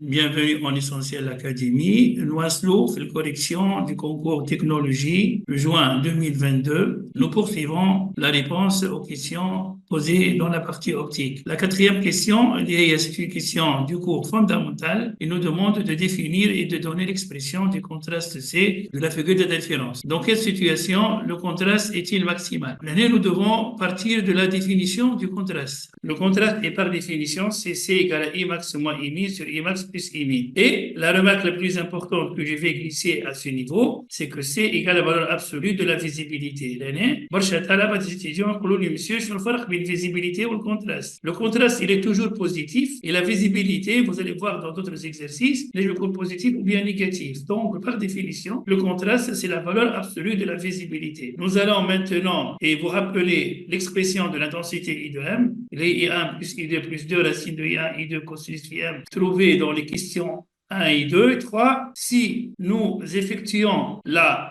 Bienvenue en Essentiel Académie. Nous aslo la correction du concours technologie juin 2022. Nous poursuivons la réponse aux questions posées dans la partie optique. La quatrième question est une question du cours fondamental et nous demande de définir et de donner l'expression du contraste C de la figure de référence. Dans quelle situation le contraste est-il maximal? Nous devons partir de la définition du contraste. Le contraste est par définition c'est C égale à I max moins I min sur I max plus I min. Et la remarque la plus importante que je vais glisser à ce niveau, c'est que C égale à la valeur absolue de la visibilité. Des étudiants monsieur sur le visibilité ou le contraste. Le contraste, il est toujours positif et la visibilité, vous allez voir dans d'autres exercices, les jeux positifs ou bien négatifs. Donc, par définition, le contraste, c'est la valeur absolue de la visibilité. Nous allons maintenant, et vous rappeler l'expression de l'intensité I de M, les I1 plus I2 plus 2 racine de I1, I2 cosinus phi M, trouvées dans les questions 1 et 2 et 3, si nous effectuons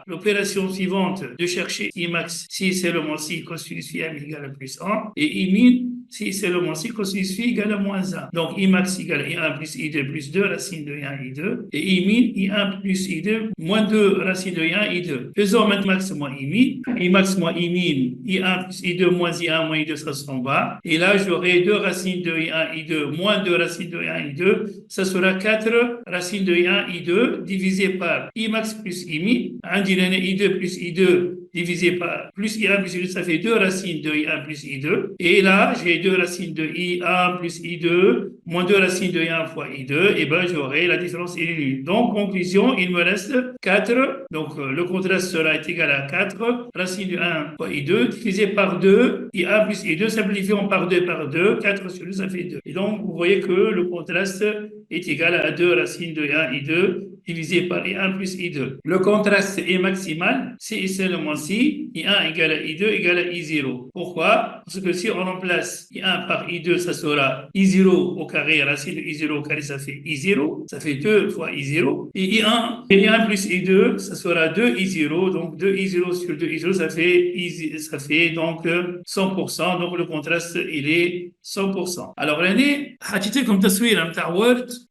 l'opération suivante de chercher I max si seulement si cosinus phi m égale à plus 1 et I min si seulement si cosinus phi égale à moins 1. Donc I max égale I1 plus I2 plus 2 racine de I1 I2 et I min I1 plus I2 moins 2 racine de I1 I2. Faisons maintenant max moins I min. I max moins I min I1 plus I2 moins I1 moins I2 ça s'en va. Et là j'aurai 2 racines de I1 I2 moins 2 racines de I1 I2. Ça sera 4 racine de I1 I2 divisé par I max plus I min. I2 plus I2 divisé par plus I1 plus I2, ça fait 2 racines de I1 plus I2. Et là, j'ai 2 racines de I1 plus I2 moins 2 racines de I1 fois I2. Et bien, j'aurai la différence est nulle. Donc, conclusion, il me reste 4. Donc, le contraste sera égal à 4 racines de 1 fois I2 divisé par 2. I1 plus I2, simplifions par 2 par 2. 4 sur 2, ça fait 2. Et donc, vous voyez que le contraste est égal à 2 racines de I1 I2 divisé par I1 plus I2. Le contraste est maximal si et seulement si I1 égale à I2 égale à I0. Pourquoi? Parce que si on remplace I1 par I2, ça sera I0 au carré, racine de I0 au carré, ça fait I0, ça fait 2 fois I0. Et I1 et I1 plus I2, ça sera 2 I0, donc 2 I0 sur 2 I0, ça fait donc 100%, donc le contraste, il est 100%. Alors, l'année, comme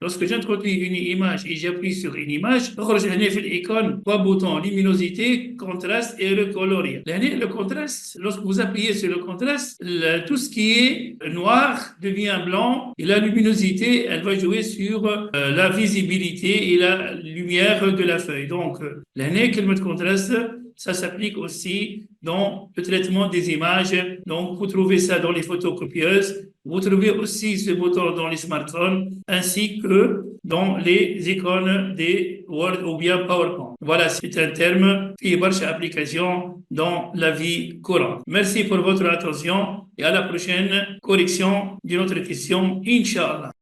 lorsque j'introduis une image et j'appuie sur une image, l'icône, trois boutons, luminosité, contraste et recolorer. Le contraste, lorsque vous appuyez sur le contraste, tout ce qui est noir devient blanc et la luminosité, elle va jouer sur la visibilité et la lumière de la feuille. Donc, le contraste, ça s'applique aussi dans le traitement des images. Donc, vous trouvez ça dans les photocopieuses. Vous trouvez aussi ce bouton dans les smartphones ainsi que dans les icônes des Word ou bien PowerPoint. Voilà, c'est un terme qui est chez application dans la vie courante. Merci pour votre attention et à la prochaine correction d'une autre question, Inch'Allah.